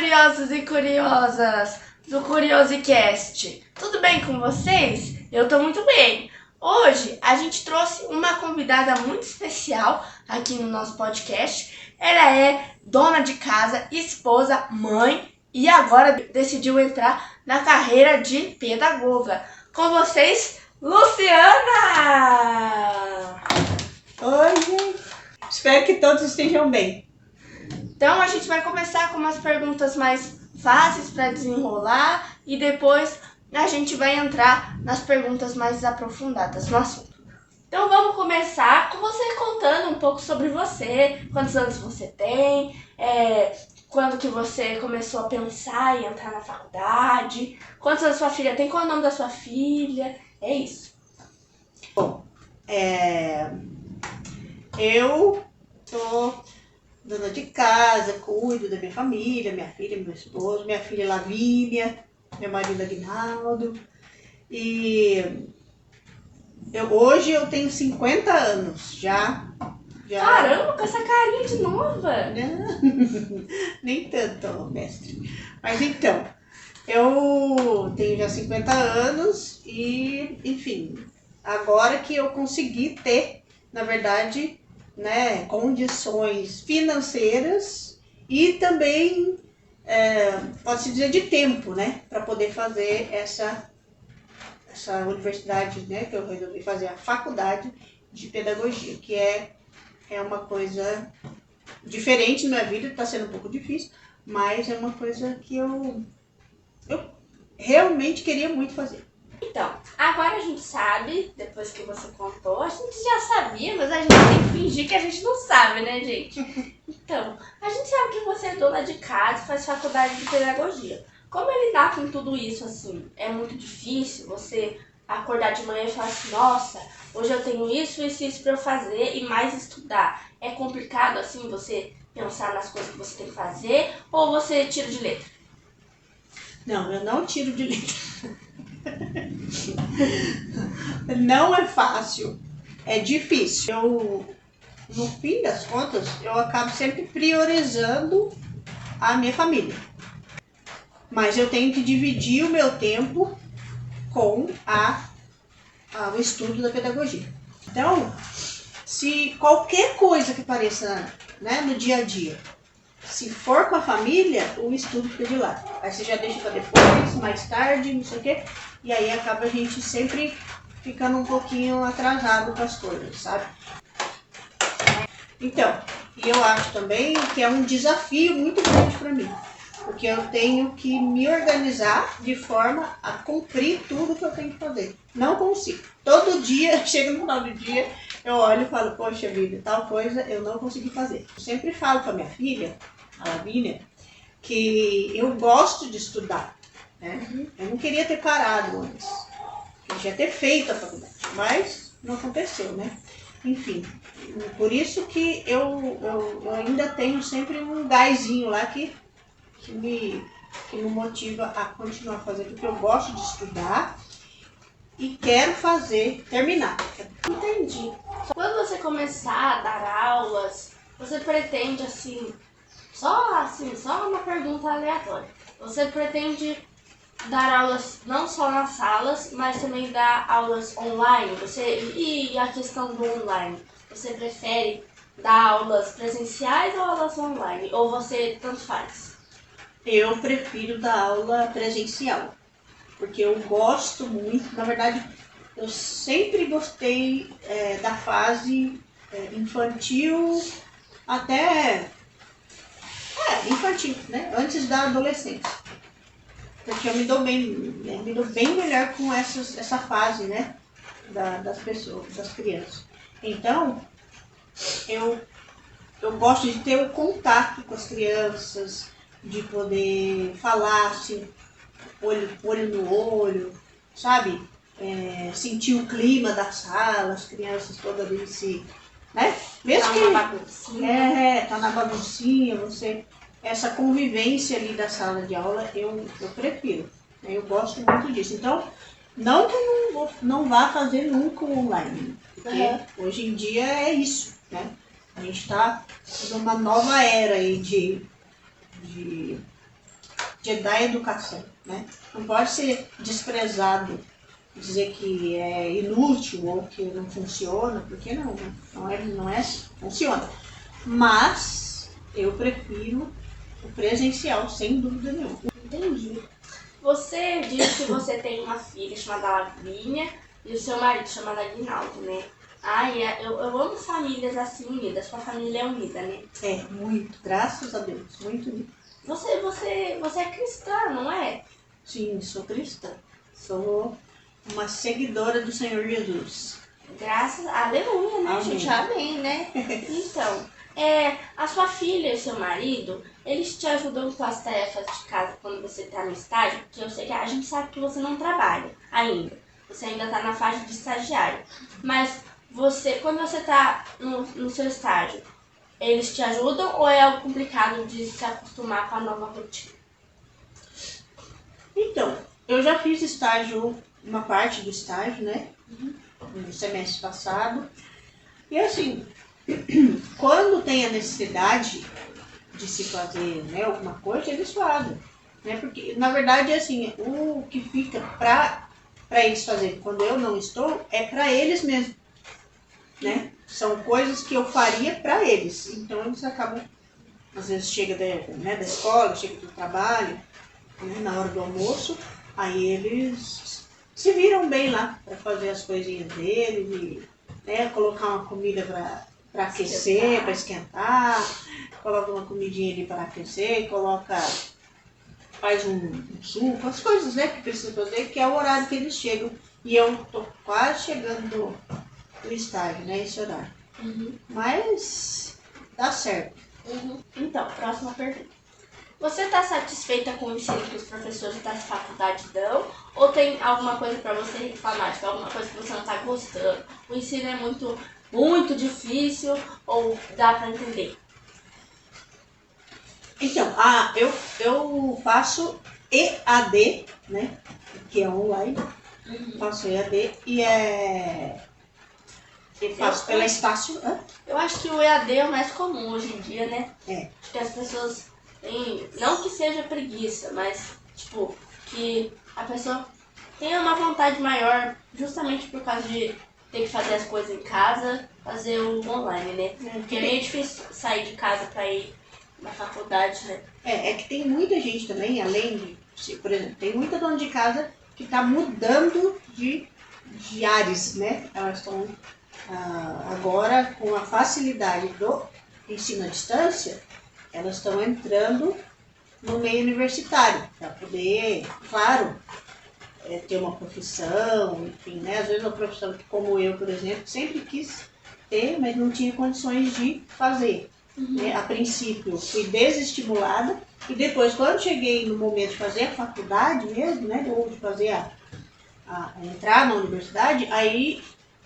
curiosos e curiosas do Curiosicast. Tudo bem com vocês? Eu tô muito bem. Hoje a gente trouxe uma convidada muito especial aqui no nosso podcast. Ela é dona de casa, esposa, mãe e agora decidiu entrar na carreira de pedagoga. Com vocês, Luciana! Oi, gente. Espero que todos estejam bem. Então a gente vai começar com umas perguntas mais fáceis para desenrolar e depois a gente vai entrar nas perguntas mais aprofundadas no assunto. Então vamos começar com você contando um pouco sobre você, quantos anos você tem, quando que você começou a pensar em entrar na faculdade, quantos anos sua filha tem, qual é o nome da sua filha, é isso. Bom, eu sou dona de casa, cuido da minha família, minha filha, meu esposo, minha filha Lavínia, meu marido Aguinaldo. E hoje eu tenho 50 anos já. Caramba, com essa carinha de nova! Nem tanto, mestre. Mas então, eu tenho já 50 anos e, enfim, agora que eu consegui ter, na verdade, né, condições financeiras e também, pode-se dizer, de tempo, né, para poder fazer essa universidade, né, que eu resolvi fazer a faculdade de pedagogia, que é uma coisa diferente na minha vida, está sendo um pouco difícil, mas é uma coisa que eu realmente queria muito fazer. Então, agora a gente sabe, depois que você contou, a gente já sabia, mas a gente tem que fingir que a gente não sabe, né, gente? Então, a gente sabe que você é dona de casa e faz faculdade de pedagogia. Como é lidar com tudo isso, assim? É muito difícil você acordar de manhã e falar assim, nossa, hoje eu tenho isso pra eu fazer e mais estudar. É complicado, assim, você pensar nas coisas que você tem que fazer ou você tira de letra? Não, eu não tiro de letra. Não é fácil, é difícil. No fim das contas, eu acabo sempre priorizando a minha família. Mas eu tenho que dividir o meu tempo com o estudo da pedagogia. Então, se qualquer coisa que apareça, né, no dia a dia, se for com a família, o estudo fica de lado. Aí você já deixa para depois, mais tarde, não sei o quê. E aí acaba a gente sempre ficando um pouquinho atrasado com as coisas, sabe? Então, e eu acho também que é um desafio muito grande para mim. Porque eu tenho que me organizar de forma a cumprir tudo que eu tenho que fazer. Não consigo. Todo dia, chega no final do dia, eu olho e falo, poxa vida, tal coisa eu não consegui fazer. Eu sempre falo com a minha filha, a Lavínia, que eu gosto de estudar, né? Eu não queria ter parado antes. Eu já ter feito a faculdade, mas não aconteceu, né? Enfim, por isso que eu ainda tenho sempre um gásinho lá que me motiva a continuar fazendo, porque eu gosto de estudar e quero terminar. Entendi. Quando você começar a dar aulas, você pretende só uma pergunta aleatória. Você pretende dar aulas não só nas salas, mas também dar aulas online? E a questão do online? Você prefere dar aulas presenciais ou aulas online? Ou você tanto faz? Eu prefiro dar aula presencial, porque eu gosto muito, na verdade, eu sempre gostei da fase infantil até infantil, né? Antes da adolescência. Porque eu me dou bem melhor com essa fase, né? Das pessoas, das crianças. Então, eu gosto de ter o contato com as crianças, de poder falar assim, olho no olho, sabe? Sentir o clima da sala, as crianças todas ali né? Mesmo tá na baguncinha. Tá na baguncinha, essa convivência ali da sala de aula, eu prefiro. Eu gosto muito disso. Então, não que eu não vá fazer nunca o online, porque hoje em dia é isso, né? A gente está numa nova era aí de da educação, né? Não pode ser desprezado, dizer que é inútil ou que não funciona, porque não é, funciona. Mas eu prefiro o presencial, sem dúvida nenhuma. Entendi. Você disse que você tem uma filha chamada Lavínia e o seu marido chamado Aguinaldo, né? Ai, eu amo famílias assim unidas, sua família é unida, né? É, muito, graças a Deus, muito unido. Você é cristã, não é? Sim, sou cristã. Sou uma seguidora do Senhor Jesus. Graças, aleluia, né, Amém. gente? Amém, né? Então, a sua filha e seu marido, eles te ajudam com as tarefas de casa quando você está no estágio? Porque eu sei que a gente sabe que você não trabalha ainda. Você ainda está na fase de estagiário. Mas quando você está no seu estágio, eles te ajudam ou é algo complicado de se acostumar com a nova rotina? Então, eu já fiz estágio, uma parte do estágio, né? No semestre passado. E assim, quando tem a necessidade de se fazer, né, alguma coisa, eles fazem. Né? Porque, na verdade, assim, o que fica para eles fazerem quando eu não estou é para eles mesmos. Né? São coisas que eu faria para eles. Então, eles acabam, às vezes, chega da escola, chega do trabalho, né, na hora do almoço, aí eles se viram bem lá para fazer as coisinhas deles e, né, colocar uma comida para aquecer, para esquentar, coloca uma comidinha ali para aquecer, faz um suco, as coisas, né, que precisa fazer, que é o horário que eles chegam. E eu tô quase chegando no estágio, né, esse horário. Mas dá certo. Então, próxima pergunta. Você está satisfeita com o ensino que os professores da faculdade dão? Ou tem alguma coisa para você reclamar? Tipo, alguma coisa que você não está gostando? O ensino é muito, muito difícil ou dá para entender? Então, eu faço EAD, né, que é online. Faço EAD e eu faço pela Estácio. Eu acho que o EAD é o mais comum hoje em dia, né? É. Acho que as pessoas têm, não que seja preguiça, mas tipo, que a pessoa tenha uma vontade maior justamente por causa de ter que fazer as coisas em casa, fazer o online, né? Porque é meio difícil sair de casa para ir na faculdade, né? É que tem muita gente também, além de, por exemplo, tem muita dona de casa que está mudando de ares, né? Elas estão agora com a facilidade do ensino à distância, elas estão entrando no meio universitário para poder, claro, ter uma profissão, enfim, né? Às vezes uma profissão que, como eu, por exemplo, sempre quis ter, mas não tinha condições de fazer. Né? A princípio, fui desestimulada e depois, quando cheguei no momento de fazer a faculdade mesmo, né? Ou de fazer a entrar na universidade, aí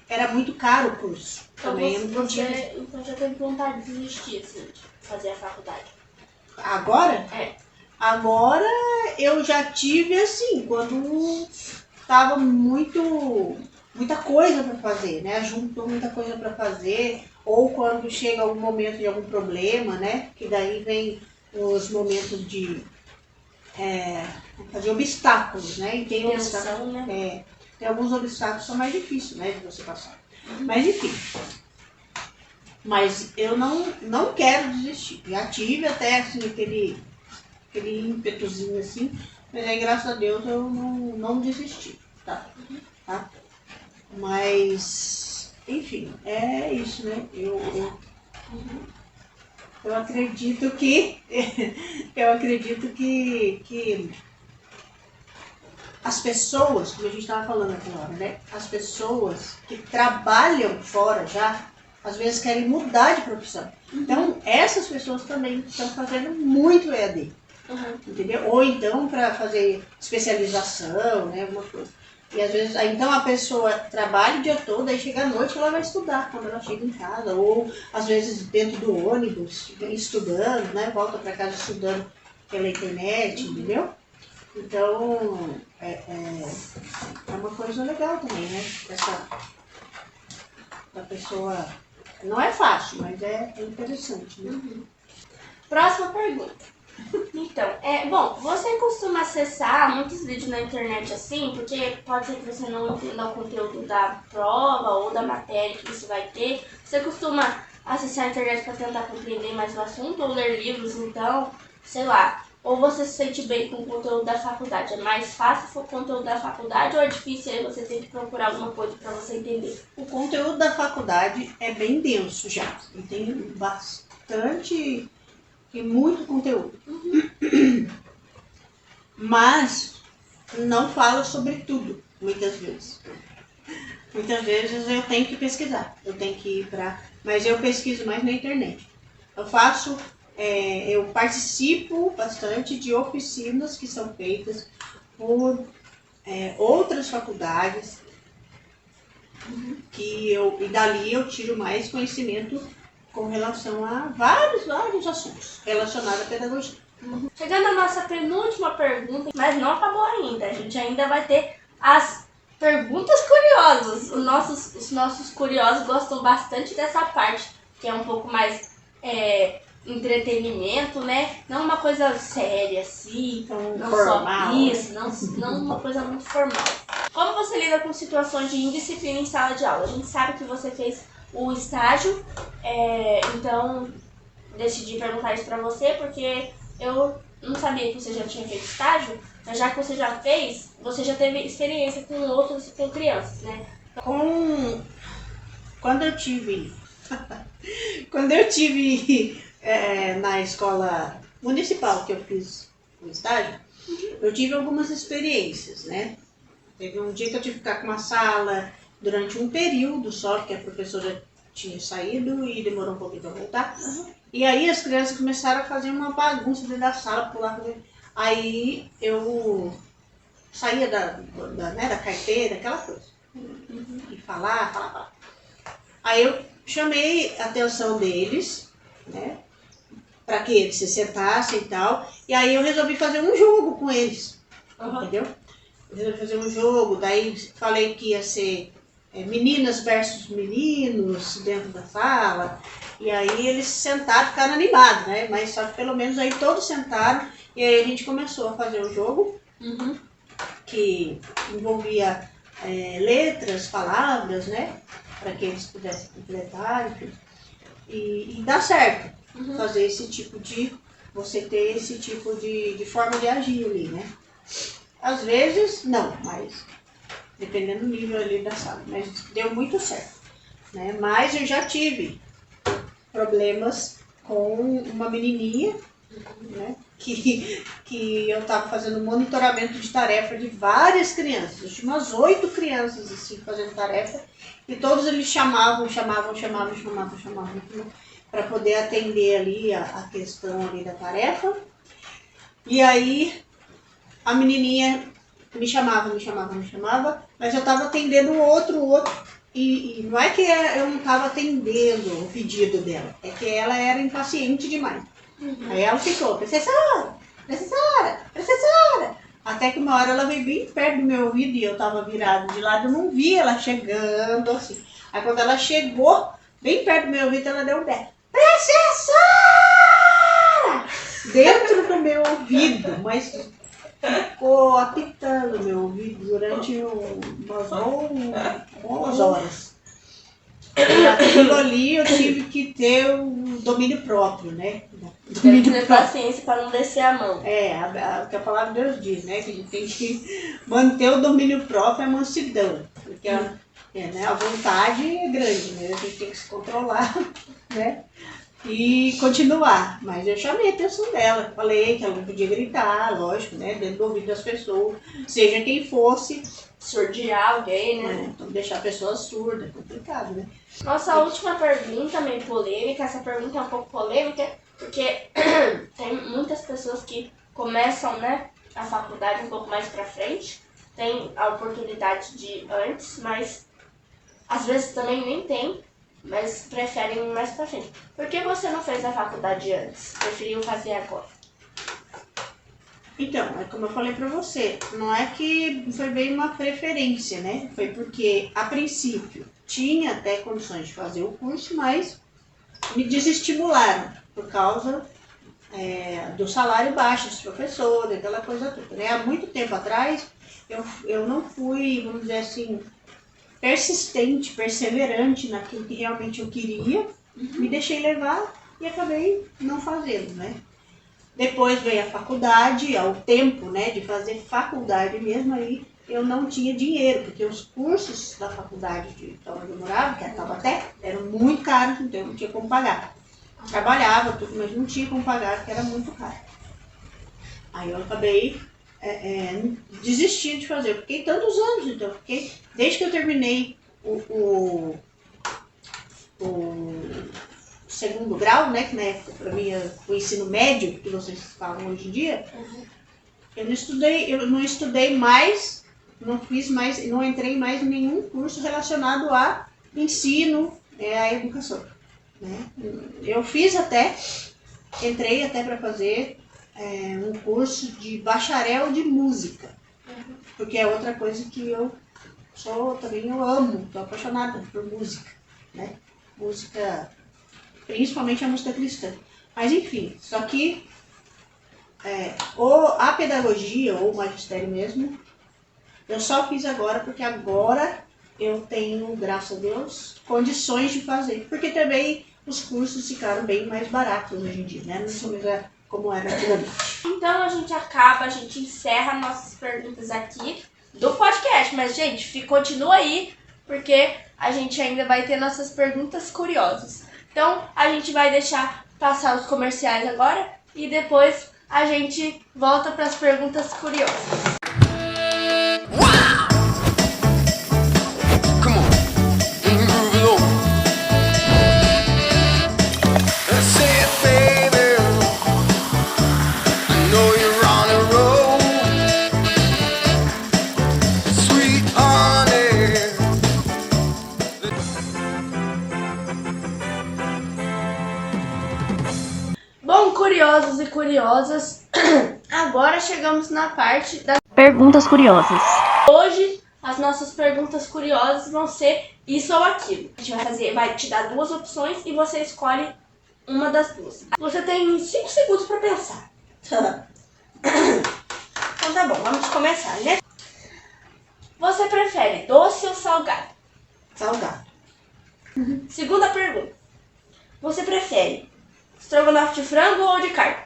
era muito caro o curso. Então, também eu não tinha. então já teve vontade de desistir, assim, de fazer a faculdade? Agora? É. Agora eu já tive assim, quando tava muita coisa para fazer, né? Juntou muita coisa para fazer, ou quando chega algum momento de algum problema, né? Que daí vem os momentos de fazer obstáculos, né? E tem Tensão, né? Tem alguns obstáculos que são mais difíceis, né? De você passar. Mas enfim. Mas eu não quero desistir. Já tive até assim, aquele ímpetuzinho assim, mas aí graças a Deus eu não desisti, tá? Mas, enfim, é isso, né? Eu acredito que as pessoas, como a gente estava falando aquela hora, né? As pessoas que trabalham fora já, às vezes querem mudar de profissão. Então, essas pessoas também estão fazendo muito EAD. Entendeu? Ou então para fazer especialização, né? Alguma coisa. E às vezes, então a pessoa trabalha o dia todo, aí chega à noite ela vai estudar quando ela chega em casa. Ou às vezes dentro do ônibus, estudando, né? Volta para casa estudando pela internet, entendeu? Então, é uma coisa legal também, né? Da pessoa. Não é fácil, mas é interessante, né? Próxima pergunta. Então, bom, você costuma acessar muitos vídeos na internet assim, porque pode ser que você não entenda o conteúdo da prova ou da matéria que você vai ter. Você costuma acessar a internet para tentar compreender mais o assunto ou ler livros, então, sei lá. Ou você se sente bem com o conteúdo da faculdade? É mais fácil o conteúdo da faculdade ou é difícil aí você ter que procurar alguma coisa para você entender? O conteúdo da faculdade é bem denso já. E tem bastante e muito conteúdo. Mas não fala sobre tudo, muitas vezes. Muitas vezes eu tenho que pesquisar. Eu tenho que ir para... Mas eu pesquiso mais na internet. Eu participo bastante de oficinas que são feitas por outras faculdades e dali eu tiro mais conhecimento com relação a vários assuntos relacionados à pedagogia. Chegando à nossa penúltima pergunta, mas não acabou ainda. A gente ainda vai ter as perguntas curiosas. Os nossos curiosos gostam bastante dessa parte, que é um pouco mais entretenimento, né? Não uma coisa séria assim, não formal. Só isso, não uma coisa muito formal. Como você lida com situações de indisciplina em sala de aula? A gente sabe que você fez o estágio, então decidi perguntar isso pra você porque eu não sabia que você já tinha feito estágio, mas já que você já fez, você já teve experiência com crianças, né? Quando eu tive na escola municipal que eu fiz o estágio, eu tive algumas experiências, né? Teve um dia que eu tive que ficar com uma sala durante um período só, porque a professora tinha saído e demorou um pouquinho para voltar. E aí as crianças começaram a fazer uma bagunça dentro da sala, pular. Aí eu saía da carteira, aquela coisa. E falar. Aí eu chamei a atenção deles, né? Para que eles se sentassem e tal. E aí eu resolvi fazer um jogo com eles. Entendeu? Eu resolvi fazer um jogo, daí falei que ia ser meninas versus meninos dentro da sala. E aí eles sentaram, ficaram animados, né? Mas só que pelo menos aí todos sentaram. E aí a gente começou a fazer o jogo, que envolvia letras, palavras, né? Para que eles pudessem completar, enfim. E dá certo fazer esse tipo de... Você ter esse tipo de forma de agir ali, né? Às vezes, não, mas dependendo do nível ali da sala. Mas deu muito certo, né? Mas eu já tive problemas com uma menininha, né? Que eu estava fazendo monitoramento de tarefa de várias crianças. Eu tinha umas 8 crianças assim, fazendo tarefa. E todos eles chamavam para poder atender ali a questão ali da tarefa. E aí a menininha me chamava, mas eu estava atendendo o outro. E não é que eu não estava atendendo o pedido dela, é que ela era impaciente demais. Aí ela ficou, professora. Até que uma hora ela veio bem perto do meu ouvido e eu estava virado de lado, eu não vi ela chegando assim. Aí quando ela chegou bem perto do meu ouvido, ela deu um berro. Professora! Dentro do meu ouvido, mas ficou apitando meu ouvido durante umas boas horas. E aquilo ali eu tive que ter o domínio próprio, né? Tem que ter paciência para não descer a mão. Que a palavra de Deus diz, né? Que a gente tem que manter o domínio próprio, a mansidão. Porque a vontade é grande, né? A gente tem que se controlar, né? E continuar. Mas eu chamei a atenção dela. Falei que ela não podia gritar, lógico, né? Dentro do ouvido das pessoas, seja quem fosse. Surdear alguém, né? Então deixar a pessoa surda, é complicado, né? Nossa última pergunta, meio polêmica. Essa pergunta é um pouco polêmica, porque tem muitas pessoas que começam, né, a faculdade um pouco mais pra frente. Tem a oportunidade de antes, mas às vezes também nem tem. Mas preferem ir mais pra frente. Por que você não fez a faculdade antes? Preferiu fazer agora? Então, é como eu falei pra você, não é que foi bem uma preferência, né? Foi porque, a princípio, tinha até condições de fazer o curso, mas me desestimularam por causa do salário baixo dos professores, aquela coisa toda, né? Há muito tempo atrás, eu não fui, vamos dizer assim, persistente, perseverante naquilo que realmente eu queria, me deixei levar e acabei não fazendo, né? Depois veio a faculdade, ao tempo, né, de fazer faculdade mesmo, aí eu não tinha dinheiro, porque os cursos da faculdade de onde eu morava, que era Taubaté, eram muito caros, então eu não tinha como pagar. Trabalhava, tudo, mas não tinha como pagar, porque era muito caro. Aí eu acabei desistindo de fazer. Eu fiquei tantos anos, então, desde que eu terminei o segundo grau, né, que na época para mim é o ensino médio, que vocês falam hoje em dia, eu não estudei mais, não entrei mais em nenhum curso relacionado a ensino, a educação, né? Eu entrei até para fazer um curso de bacharel de música, porque é outra coisa que eu amo, estou apaixonada por música, né? Música, principalmente a música cristã. Mas enfim, só que a pedagogia ou o magistério mesmo, eu só fiz agora porque agora eu tenho, graças a Deus, condições de fazer. Porque também os cursos ficaram bem mais baratos hoje em dia, né? Não são mais como era antigamente. Então a gente encerra nossas perguntas aqui do podcast. Mas, gente, continua aí, porque a gente ainda vai ter nossas perguntas curiosas. Então, a gente vai deixar passar os comerciais agora e depois a gente volta para as perguntas curiosas. Bom, curiosos e curiosas, agora chegamos na parte das perguntas curiosas. Hoje, as nossas perguntas curiosas vão ser isso ou aquilo. A gente vai te dar duas opções e você escolhe uma das duas. Você tem 5 segundos para pensar. Então tá bom, vamos começar, né? Você prefere doce ou salgado? Salgado. Segunda pergunta. Você prefere estrogonofe de frango ou de carne?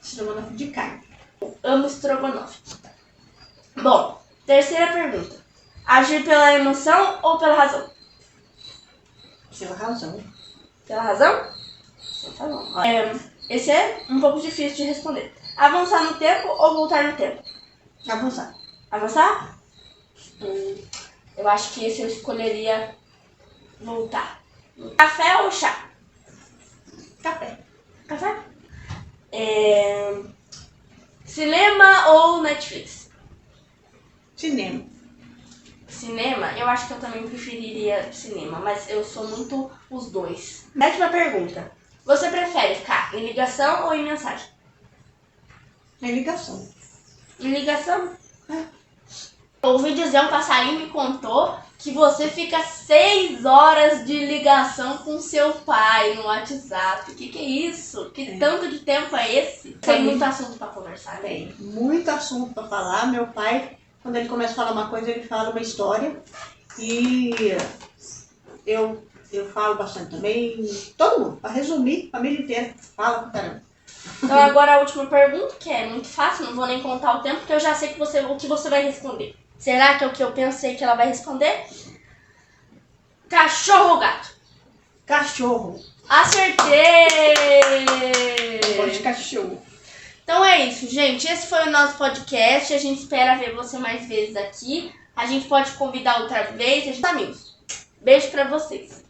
Estrogonofe de carne. Eu amo estrogonofe. Bom, terceira pergunta. Agir pela emoção ou pela razão? Pela razão. Pela razão? Então tá bom. Esse é um pouco difícil de responder. Avançar no tempo ou voltar no tempo? Avançar. Avançar? Eu acho que esse eu escolheria voltar. Café ou chá? Café. Café? Cinema ou Netflix? Cinema. Cinema? Eu acho que eu também preferiria cinema, mas eu sou muito os dois. Sétima pergunta. Você prefere ficar em ligação ou em mensagem? Em ligação. Em ligação? Eu ouvi dizer, um passarinho me contou que você fica 6 horas de ligação com seu pai no WhatsApp. Que é isso? Que tanto de tempo é esse? Tem muito assunto pra conversar, né? Tem muito assunto pra falar. Meu pai, quando ele começa a falar uma coisa, ele fala uma história. E eu falo bastante também. Todo mundo, pra resumir, a família inteira fala pra caramba. Então agora a última pergunta, que é muito fácil, não vou nem contar o tempo, porque eu já sei o que você vai responder. Será que é o que eu pensei que ela vai responder? Cachorro ou gato? Cachorro. Acertei! Eu gosto de cachorro. Então é isso, gente. Esse foi o nosso podcast. A gente espera ver você mais vezes aqui. A gente pode convidar outra vez. A gente tá amigos. Beijo pra vocês.